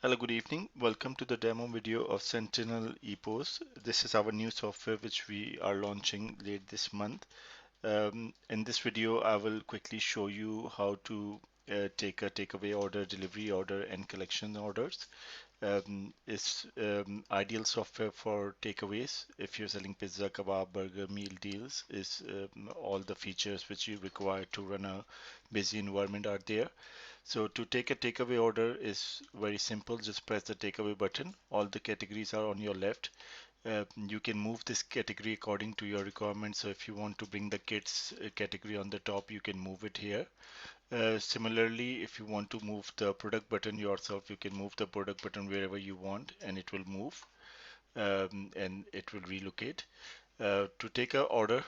Hello, good evening. Welcome to the demo video of Sentinel ePos. This is our new software which we are launching late this month. In this video, I will quickly show you how to take a takeaway order, delivery order, and collection orders. It's ideal software for takeaways. If you're selling pizza, kebab, burger, meal deals, is all the features which you require to run a busy environment are there. So to take a takeaway order is very simple. Just press the takeaway button. All the categories are on your left. You can move this category according to your requirements. So if you want to bring the kids category on the top, you can move it here. Similarly, if you want to move the product button yourself, you can move the product button wherever you want and it will move and it will relocate. To take a order,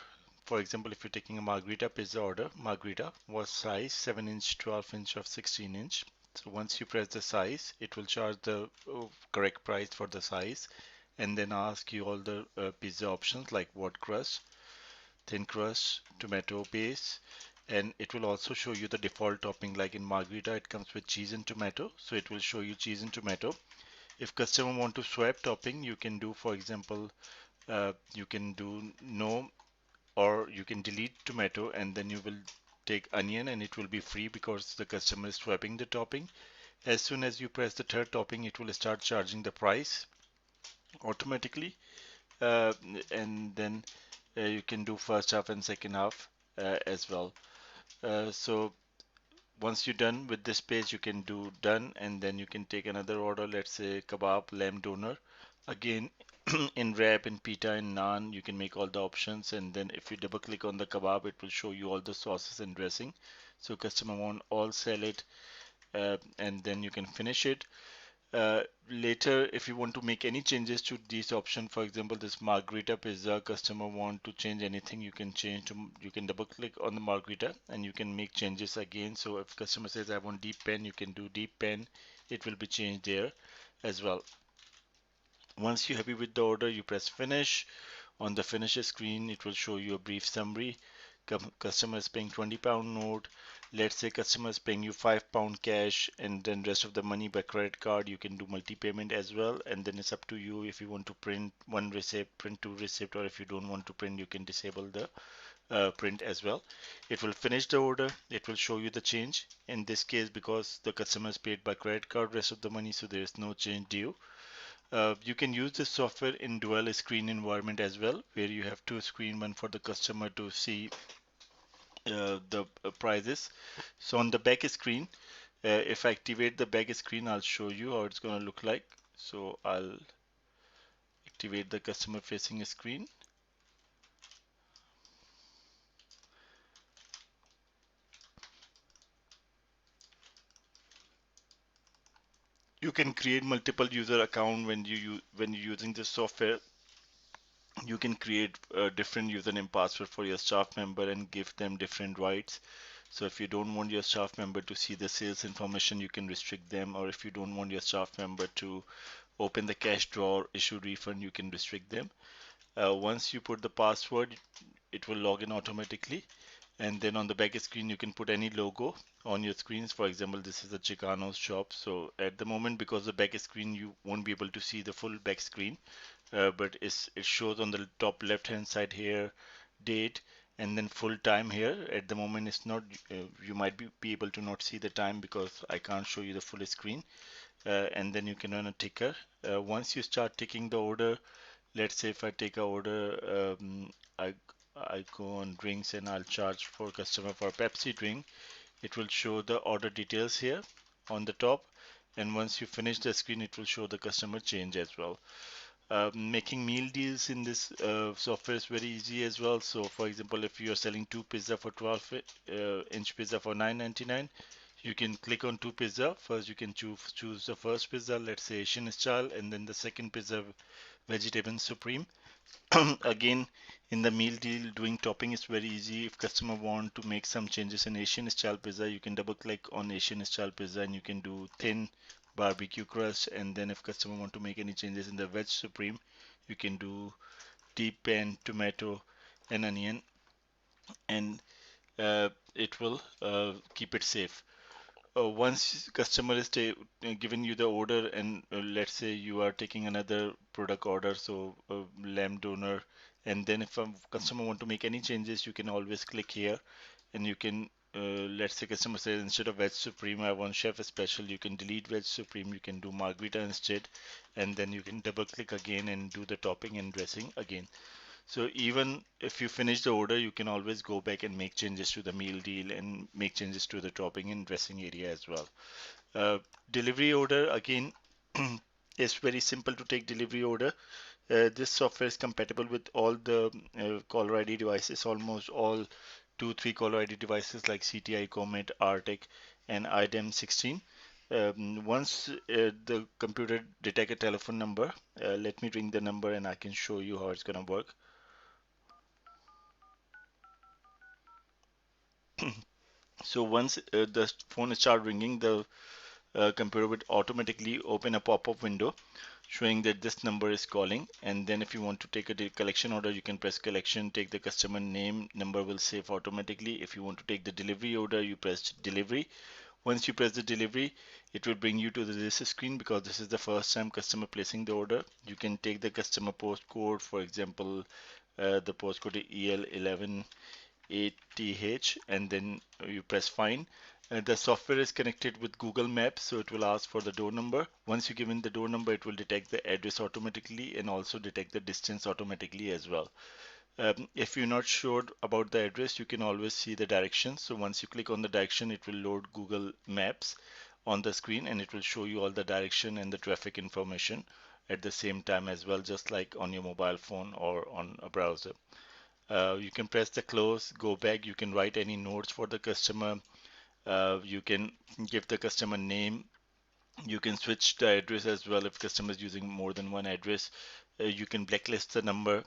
for example, if you're taking a margarita pizza order, margarita was size 7 inch, 12 inch or 16 inch. So once you press the size, it will charge the correct price for the size and then ask you all the pizza options like what crust, thin crust, tomato base, and it will also show you the default topping. Like in margarita, it comes with cheese and tomato, so it will show you cheese and tomato. If customer want to swap topping, you can do, for example, you can do no, or you can delete tomato and then you will take onion and it will be free because the customer is swapping the topping. As soon as you press the third topping, it will start charging the price automatically, uh, and then you can do first half and second half as well. So once you're done with this page, you can do done and then you can take another order. Let's say kebab, lamb doner. Again, in wrap, in pita, in naan, you can make all the options, and then if you double click on the kebab, it will show you all the sauces and dressing. So customer want all salad, and then you can finish it. Later, if you want to make any changes to these options, for example, this margarita pizza, customer want to change anything, you can change to, you can double click on the margarita and you can make changes again. So if customer says I want deep pen, you can do deep pen, it will be changed there as well. Once you're happy with the order, you press finish. On the finish screen, it will show you a brief summary. Customer is paying £20 note. Let's say customer is paying you £5 cash and then rest of the money by credit card. You can do multi-payment as well, and then it's up to you if you want to print one receipt, print two receipt, or if you don't want to print, you can disable the print as well. It will finish the order. It will show you the change. In this case, because the customer is paid by credit card rest of the money, so there is no change due. You can use this software in dual screen environment as well, where you have two screen, one for the customer to see the prices. So on the back screen, if I activate the back screen, I'll show you how it's going to look like. So I'll activate the customer facing screen. You can create multiple user account when you're using this software. You can create a different username password for your staff member and give them different rights. So if you don't want your staff member to see the sales information, you can restrict them, or if you don't want your staff member to open the cash drawer, issue refund, you can restrict them. Once you put the password, it will log in automatically, and then on the back screen you can put any logo on your screens. For example, this is a Chicano's shop, so at the moment, because the back screen, you won't be able to see the full back screen, but it shows on the top left hand side here date and then full time here. At the moment it's not, you might be able to not see the time because I can't show you the full screen, and then you can run a ticker. Once you start taking the order, let's say if I take a order, I go on drinks and I'll charge for customer for Pepsi drink. It will show the order details here on the top, and once you finish the screen, it will show the customer change as well. Making meal deals in this software is very easy as well. So for example, if you are selling two pizza for 12 inch pizza for 9.99, you can click on two pizza. First you can choose the first pizza, let's say Asian style, and then the second pizza, vegetable supreme. Again, in the meal deal, doing topping is very easy. If customer want to make some changes in Asian style pizza, you can double click on Asian style pizza and you can do thin barbecue crust. And then if customer want to make any changes in the veg supreme, you can do deep pan, tomato and onion, and it will keep it safe. once customer is giving you the order, and let's say you are taking another product order, so lamb donor, and then if a customer want to make any changes, you can always click here, and you can let's say customer says instead of veg supreme I want chef special, you can delete veg supreme, you can do margarita instead, and then you can double click again and do the topping and dressing again. So even if you finish the order, you can always go back and make changes to the meal deal and make changes to the topping and dressing area as well. Uh, Delivery order again is very simple to take delivery order. This software is compatible with all the caller ID devices, almost all 3 caller ID devices like CTI, Comet, Arctic, and IDEM 16. Once the computer detect a telephone number, let me ring the number and I can show you how it's gonna work. So once the phone start ringing, the computer would automatically open a pop-up window showing that this number is calling. And then if you want to take a collection order, you can press collection, take the customer name, number will save automatically. If you want to take the delivery order, you press delivery. Once you press the delivery, it will bring you to this screen because this is the first time customer placing the order. You can take the customer postcode, for example, the postcode is EL11 8th, and then you press find. The software is connected with Google Maps, so it will ask for the door number. Once you give in the door number, it will detect the address automatically and also detect the distance automatically as well. If you're not sure about the address, you can always see the directions. So once you click on the direction, it will load Google Maps on the screen and it will show you all the direction and the traffic information at the same time as well, just like on your mobile phone or on a browser. You can press the close, go back. You can write any notes for the customer. You can give the customer name. You can switch the address as well if customer is using more than one address. You can blacklist the number.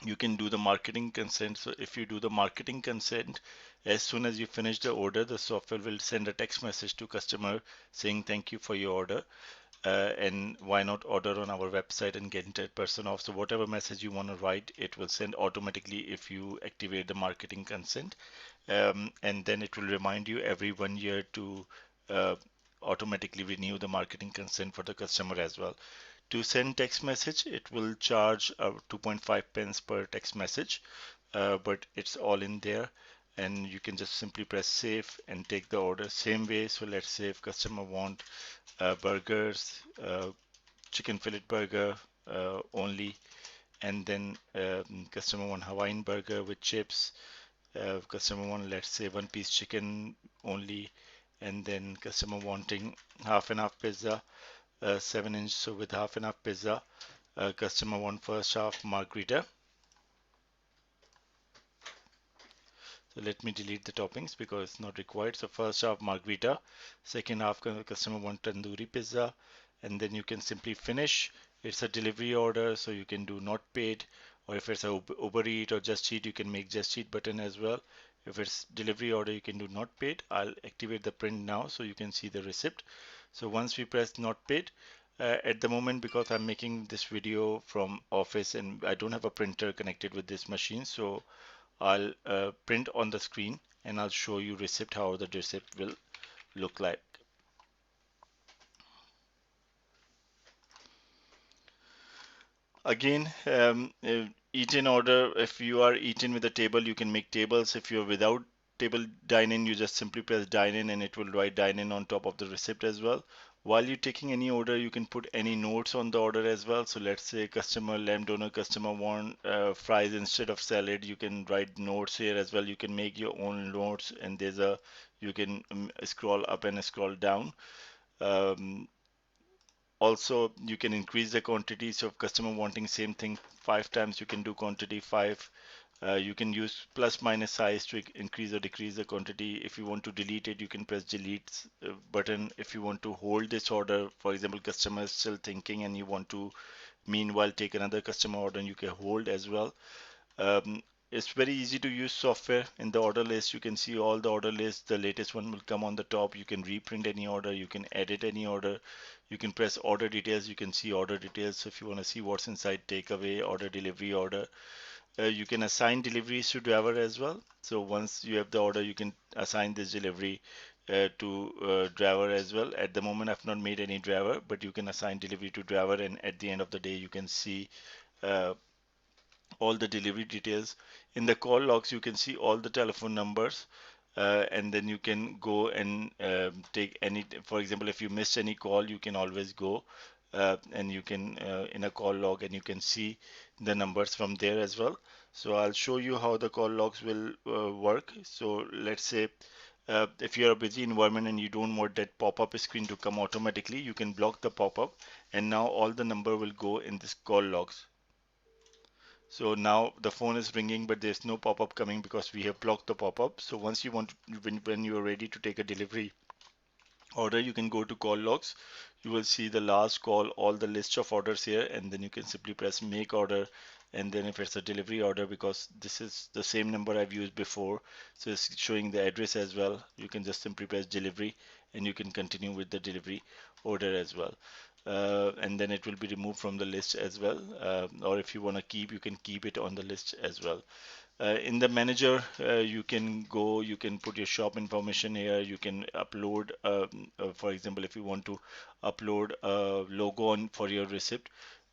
You can do the marketing consent. So if you do the marketing consent, as soon as you finish the order, the software will send a text message to customer saying thank you for your order. And why not order on our website and get 10% off. So whatever message you want to write, it will send automatically if you activate the marketing consent. And then it will remind you every 1 year to uh, automatically renew the marketing consent for the customer as well. To send text message, it will charge 2.5 pence per text message, but it's all in there. And you can just simply press save and take the order same way. So let's say if customer want burgers, chicken fillet burger only, and then customer want Hawaiian burger with chips, customer want let's say one piece chicken only, and then customer wanting half and half pizza, 7 inch, so with half and half pizza, customer want first half margarita. So let me delete the toppings because it's not required. So first half margarita, second half customer want tandoori pizza, and then you can simply finish. It's a delivery order, so you can do not paid, or if it's a Uber Eat or Just Eat, you can make Just Eat button as well. If it's delivery order, you can do not paid. I'll activate the print now so you can see the receipt. So once we press not paid, at the moment because I'm making this video from office and I don't have a printer connected with this machine, so I'll print on the screen and I'll show you receipt, how the receipt will look like. Again, eat in order. If you are eating with a table, you can make tables. If you're without table dine in, you just simply press dine in and it will write dine in on top of the receipt as well. While you're taking any order, you can put any notes on the order as well. So let's say customer lamb donor, customer want fries instead of salad. You can write notes here as well. You can make your own notes, and there's a you can scroll up and scroll down. Um, Also, you can increase the quantity. So if customer wanting same thing 5 times, you can do quantity 5. You can use plus minus size to increase or decrease the quantity. If you want to delete it, you can press delete button. If you want to hold this order, for example, customer is still thinking and you want to meanwhile take another customer order, and you can hold as well. Um, it's very easy to use software. In the order list, you can see all the order lists. The latest one will come on the top. You can reprint any order. You can edit any order. You can press order details. You can see order details. So if you want to see what's inside, takeaway, order, delivery order. You can assign deliveries to driver as well. So once you have the order, you can assign this delivery. to driver as well. At the moment, I've not made any driver, but you can assign delivery to driver, and at the end of the day, you can see uh, all the delivery details. In the call logs, you can see all the telephone numbers, and then you can go and take any, for example, if you missed any call, you can always go and you can in a call log, and you can see the numbers from there as well. So I'll show you how the call logs will work. So let's say if you're a busy environment and you don't want that pop-up screen to come automatically, you can block the pop-up, and now all the number will go in this call logs. So now the phone is ringing, but there's no pop-up coming because we have blocked the pop-up. So once you want to, when you are ready to take a delivery order, you can go to call logs. You will see the last call, all the list of orders here, and then you can simply press make order. And then if it's a delivery order, because this is the same number I've used before, so it's showing the address as well, you can just simply press delivery, and you can continue with the delivery order as well. And then it will be removed from the list as well. Or if you want to keep, you can keep it on the list as well. In the manager, you can go, you can put your shop information here, you can upload, for example, if you want to upload a logo on for your receipt,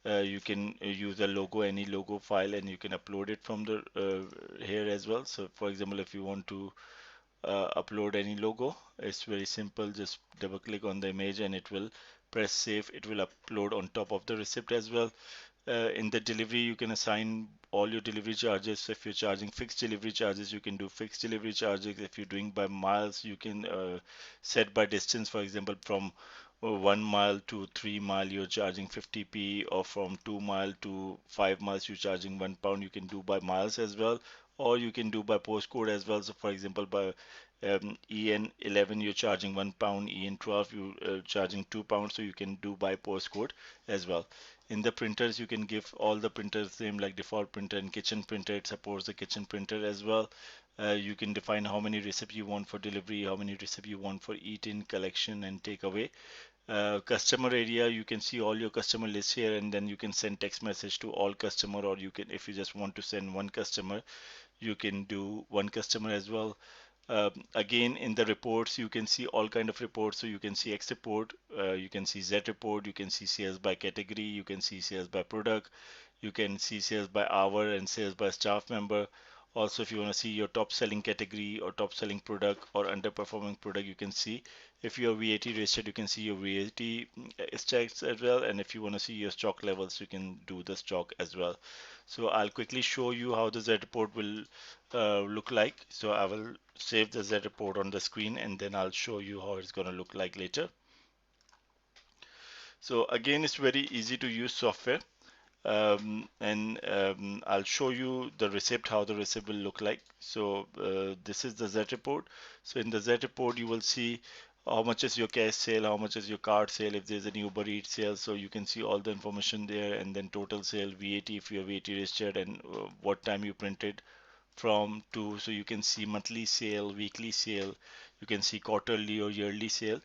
you can use a logo, any logo file, and you can upload it from the here as well. So for example, if you want to upload any logo, it's very simple. Just double click on the image and it will press save. It will upload on top of the receipt as well. In the delivery, you can assign all your delivery charges. So if you're charging fixed delivery charges, you can do fixed delivery charges. If you're doing by miles, you can set by distance. For example, from 1 mile to 3 mile, you're charging 50p, or from 2 mile to 5 miles, you're charging £1. You can do by miles as well, or you can do by postcode as well. So for example, by EN11, you're charging £1, EN12, you're charging £2, so you can do by postcode as well. In the printers, you can give all the printers name, like default printer and kitchen printer. It supports the kitchen printer as well. You can define how many recipes you want for delivery, how many recipes you want for eat-in, collection, and takeaway. Customer area, you can see all your customer list here, and then you can send text message to all customer, or you can, if you just want to send one customer, you can do one customer as well. Again, in the reports, you can see all kind of reports. So you can see X report, you can see Z report, you can see sales by category, you can see sales by product, you can see sales by hour and sales by staff member. Also, if you want to see your top selling category or top selling product or underperforming product, you can see. If you're VAT registered, you can see your VAT stacks as well. And if you want to see your stock levels, you can do the stock as well. So I'll quickly show you how the Z report will look like. So I will save the Z report on the screen, and then I'll show you how it's going to look like later. So again, it's very easy to use software. And I'll show you the receipt, how the receipt will look like. So this is the Z report. So in the Z report, you will see how much is your cash sale, how much is your card sale, if there's any Uber Eats sale. So you can see all the information there, and then total sale, VAT if you're VAT registered, and what time you printed from to. So you can see monthly sale, weekly sale, you can see quarterly or yearly sale.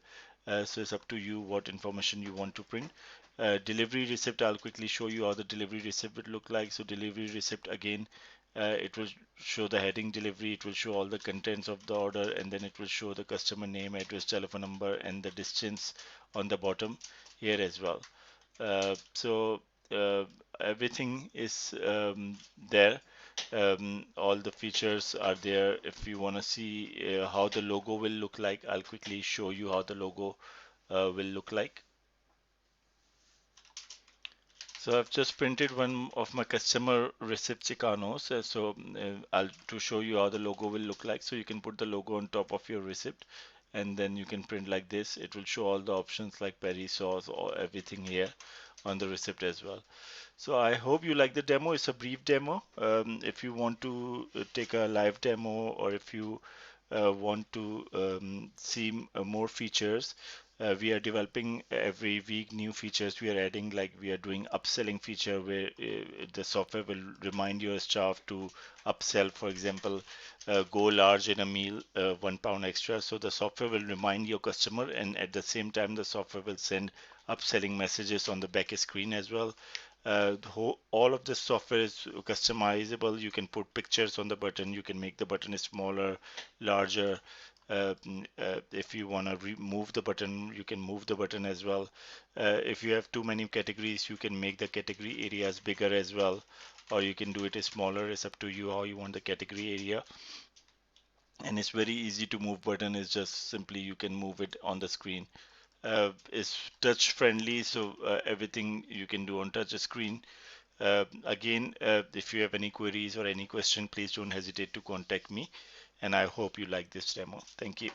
So it's up to you what information you want to print. Delivery receipt, I'll quickly show you how the delivery receipt would look like. So delivery receipt, again, it will show the heading delivery, it will show all the contents of the order, and then it will show the customer name, address, telephone number, and the distance on the bottom here as well. So everything is there. All the features are there. If you want to see how the logo will look like, I'll quickly show you how the logo will look like. So I've just printed one of my customer receipt Chicanos. I'll to show you how the logo will look like. So you can put the logo on top of your receipt, and then you can print like this. It will show all the options like peri sauce or everything here on the receipt as well. So I hope you like the demo. It's a brief demo. If you want to take a live demo, or if you want to see more features, we are developing every week new features we are adding. Like we are doing upselling feature where the software will remind your staff to upsell. For example, go large in a meal, £1 extra. So the software will remind your customer, and at the same time the software will send upselling messages on the back screen as well. All of this software is customizable. You can put pictures on the button. You can make the button smaller, larger. If you want to remove the button, you can move the button as well. If you have too many categories, you can make the category areas bigger as well, or you can do it smaller. It's up to you how you want the category area. And it's very easy to move button. It's just simply you can move it on the screen. It's touch friendly, so everything you can do on touch screen. Again, if you have any queries or any question, please don't hesitate to contact me. And I hope you like this demo. Thank you.